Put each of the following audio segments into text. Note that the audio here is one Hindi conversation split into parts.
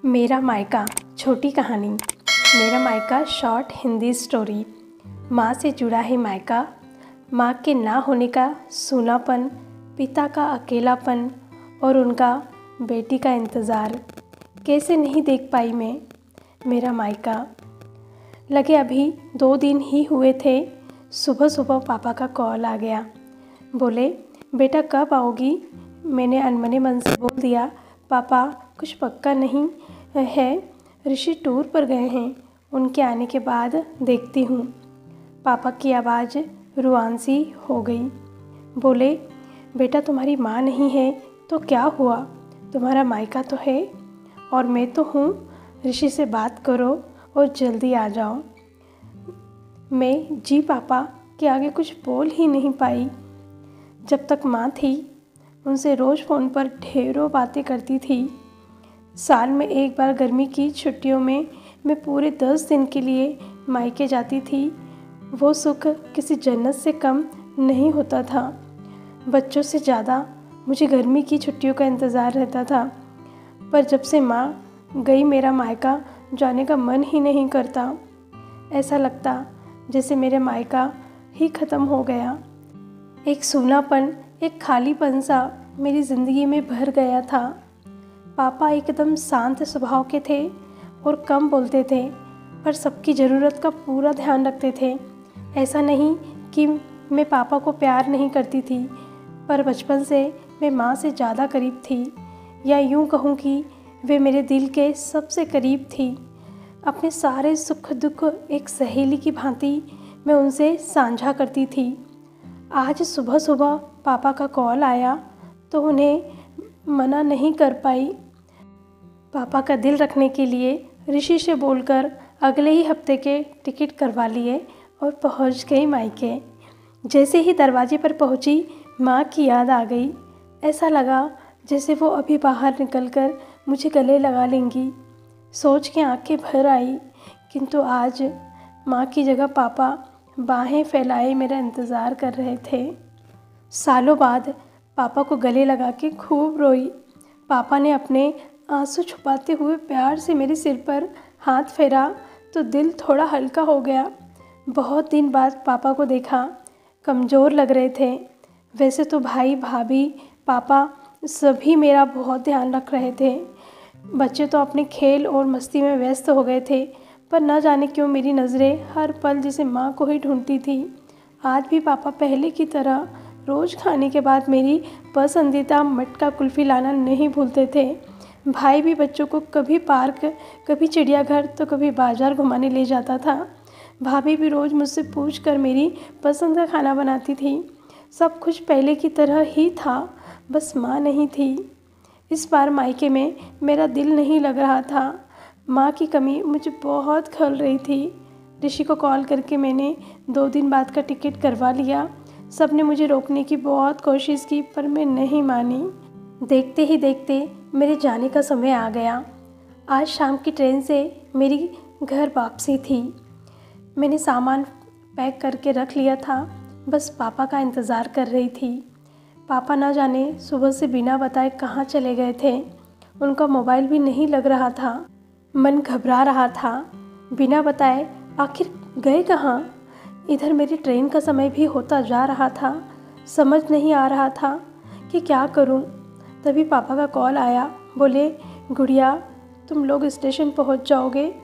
मेरा मायका छोटी कहानी। मेरा मायका शॉर्ट हिंदी स्टोरी। माँ से जुड़ा है मायका। माँ के ना होने का सूनापन, पिता का अकेलापन और उनका बेटी का इंतज़ार। कैसे नहीं देख पाई मैं मेरा मायका। लगे अभी 2 दिन ही हुए थे, सुबह सुबह पापा का कॉल आ गया। बोले, बेटा कब आओगी? मैंने अनमने मन से बोल दिया, पापा कुछ पक्का नहीं है, ऋषि टूर पर गए हैं, उनके आने के बाद देखती हूँ। पापा की आवाज़ रुआंसी हो गई। बोले, बेटा तुम्हारी माँ नहीं है तो क्या हुआ, तुम्हारा मायका तो है और मैं तो हूँ। ऋषि से बात करो और जल्दी आ जाओ। मैं जी पापा के आगे कुछ बोल ही नहीं पाई। जब तक माँ थी उनसे रोज़ फ़ोन पर ढेरों बातें करती थी। साल में एक बार गर्मी की छुट्टियों में मैं पूरे 10 दिन के लिए मायके जाती थी। वो सुख किसी जन्नत से कम नहीं होता था। बच्चों से ज़्यादा मुझे गर्मी की छुट्टियों का इंतज़ार रहता था। पर जब से माँ गई मेरा मायका जाने का मन ही नहीं करता। ऐसा लगता जैसे मेरे मायका ही ख़त्म हो गया। एक सूनापन, एक खालीपन सा मेरी ज़िंदगी में भर गया था। पापा एकदम शांत स्वभाव के थे और कम बोलते थे, पर सबकी ज़रूरत का पूरा ध्यान रखते थे। ऐसा नहीं कि मैं पापा को प्यार नहीं करती थी, पर बचपन से मैं माँ से ज़्यादा करीब थी, या यूँ कहूँ कि वे मेरे दिल के सबसे करीब थी। अपने सारे सुख दुख एक सहेली की भांति मैं उनसे साझा करती थी। आज सुबह सुबह पापा का कॉल आया तो उन्हें मना नहीं कर पाई। पापा का दिल रखने के लिए ऋषि से बोलकर अगले ही हफ्ते के टिकट करवा लिए और पहुंच गई मायके। जैसे ही दरवाजे पर पहुंची, माँ की याद आ गई। ऐसा लगा जैसे वो अभी बाहर निकलकर मुझे गले लगा लेंगी। सोच के आंखें भर आई, किंतु आज माँ की जगह पापा बाहें फैलाए मेरा इंतज़ार कर रहे थे। सालों बाद पापा को गले लगा के खूब रोई। पापा ने अपने आंसू छुपाते हुए प्यार से मेरे सिर पर हाथ फेरा तो दिल थोड़ा हल्का हो गया। बहुत दिन बाद पापा को देखा, कमज़ोर लग रहे थे। वैसे तो भाई भाभी पापा सभी मेरा बहुत ध्यान रख रहे थे। बच्चे तो अपने खेल और मस्ती में व्यस्त हो गए थे, पर न जाने क्यों मेरी नज़रें हर पल जैसे माँ को ही ढूंढती थी। आज भी पापा पहले की तरह रोज़ खाने के बाद मेरी पसंदीदा मटका कुल्फ़ी लाना नहीं भूलते थे। भाई भी बच्चों को कभी पार्क, कभी चिड़ियाघर तो कभी बाज़ार घुमाने ले जाता था। भाभी भी रोज़ मुझसे पूछकर मेरी पसंद का खाना बनाती थी। सब कुछ पहले की तरह ही था, बस माँ नहीं थी। इस बार मायके में मेरा दिल नहीं लग रहा था। माँ की कमी मुझे बहुत खल रही थी। ऋषि को कॉल करके मैंने 2 दिन बाद का टिकट करवा लिया। सब ने मुझे रोकने की बहुत कोशिश की, पर मैं नहीं मानी। देखते ही देखते मेरे जाने का समय आ गया। आज शाम की ट्रेन से मेरी घर वापसी थी। मैंने सामान पैक करके रख लिया था, बस पापा का इंतज़ार कर रही थी। पापा ना जाने सुबह से बिना बताए कहाँ चले गए थे। उनका मोबाइल भी नहीं लग रहा था। मन घबरा रहा था, बिना बताए आखिर गए कहाँ। इधर मेरी ट्रेन का समय भी होता जा रहा था। समझ नहीं आ रहा था कि क्या करूं। तभी पापा का कॉल आया। बोले, गुड़िया तुम लोग स्टेशन पहुंच जाओगे,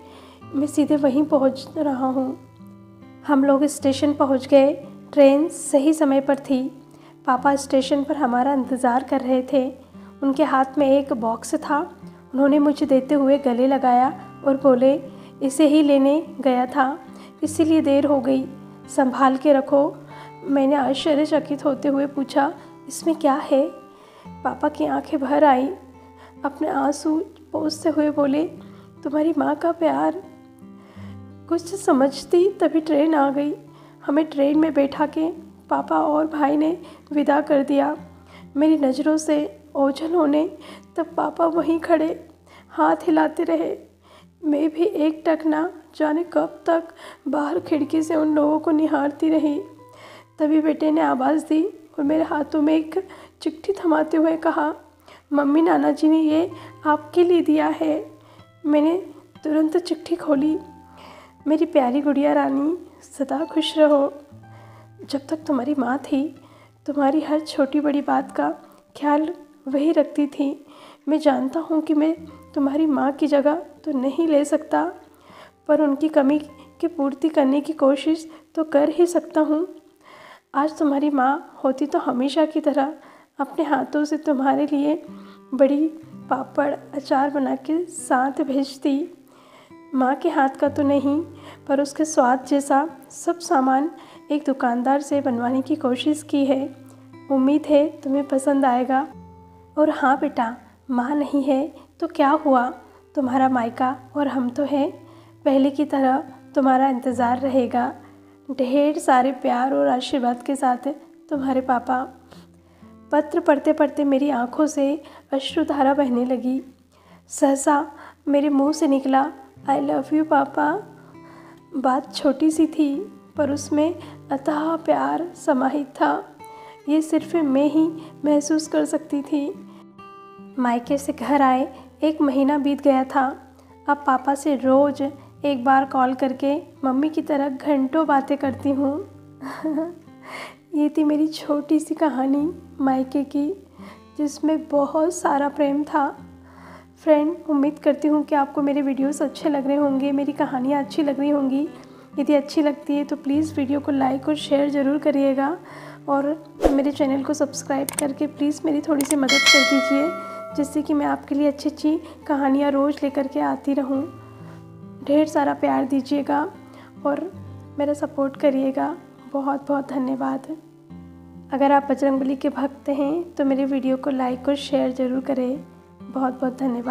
मैं सीधे वहीं पहुंच रहा हूं। हम लोग स्टेशन पहुंच गए। ट्रेन सही समय पर थी। पापा स्टेशन पर हमारा इंतज़ार कर रहे थे। उनके हाथ में एक बॉक्स था। उन्होंने मुझे देते हुए गले लगाया और बोले, इसे ही लेने गया था, इसीलिए देर हो गई, संभाल के रखो। मैंने आश्चर्यचकित होते हुए पूछा, इसमें क्या है? पापा की आंखें भर आई। अपने आंसू पोंछते हुए बोले, तुम्हारी माँ का प्यार। कुछ समझती तभी ट्रेन आ गई। हमें ट्रेन में बैठा के पापा और भाई ने विदा कर दिया। मेरी नज़रों से ओझल होने तब पापा वहीं खड़े हाथ हिलाते रहे। मैं भी एक टक ना जाने कब तक बाहर खिड़की से उन लोगों को निहारती रही। तभी बेटे ने आवाज़ दी और मेरे हाथों में एक चिट्ठी थमाते हुए कहा, मम्मी नाना जी ने ये आपके लिए दिया है। मैंने तुरंत चिट्ठी खोली। मेरी प्यारी गुड़िया रानी, सदा खुश रहो। जब तक तुम्हारी माँ थी, तुम्हारी हर छोटी बड़ी बात का ख्याल वही रखती थी। मैं जानता हूँ कि मैं तुम्हारी माँ की जगह तो नहीं ले सकता, पर उनकी कमी की पूर्ति करने की कोशिश तो कर ही सकता हूँ। आज तुम्हारी माँ होती तो हमेशा की तरह अपने हाथों से तुम्हारे लिए बड़ी पापड़ अचार बना के साथ भेजती। माँ के हाथ का तो नहीं, पर उसके स्वाद जैसा सब सामान एक दुकानदार से बनवाने की कोशिश की है। उम्मीद है तुम्हें पसंद आएगा। और हाँ बेटा, माँ नहीं है तो क्या हुआ, तुम्हारा मायका और हम तो हैं। पहले की तरह तुम्हारा इंतज़ार रहेगा। ढेर सारे प्यार और आशीर्वाद के साथ तुम्हारे पापा। पत्र पढ़ते पढ़ते मेरी आंखों से अश्रुधारा बहने लगी। सहसा मेरे मुंह से निकला, आई लव यू पापा। बात छोटी सी थी, पर उसमें अथाह प्यार समाहित था। ये सिर्फ मैं ही महसूस कर सकती थी। मायके से घर आए 1 महीना बीत गया था। अब पापा से रोज़ एक बार कॉल करके मम्मी की तरह घंटों बातें करती हूँ। ये थी मेरी छोटी सी कहानी मायके की, जिसमें बहुत सारा प्रेम था। फ्रेंड, उम्मीद करती हूँ कि आपको मेरे वीडियोस अच्छे लग रहे होंगे, मेरी कहानियाँ अच्छी लग रही होंगी। यदि अच्छी लगती है तो प्लीज़ वीडियो को लाइक और शेयर ज़रूर करिएगा, और मेरे चैनल को सब्सक्राइब करके प्लीज़ मेरी थोड़ी सी मदद कर दीजिए, जिससे कि मैं आपके लिए अच्छी अच्छी कहानियाँ रोज़ लेकर के आती रहूँ। ढेर सारा प्यार दीजिएगा और मेरा सपोर्ट करिएगा। बहुत बहुत धन्यवाद। अगर आप बजरंगबली के भक्त हैं तो मेरे वीडियो को लाइक और शेयर ज़रूर करें। बहुत बहुत धन्यवाद।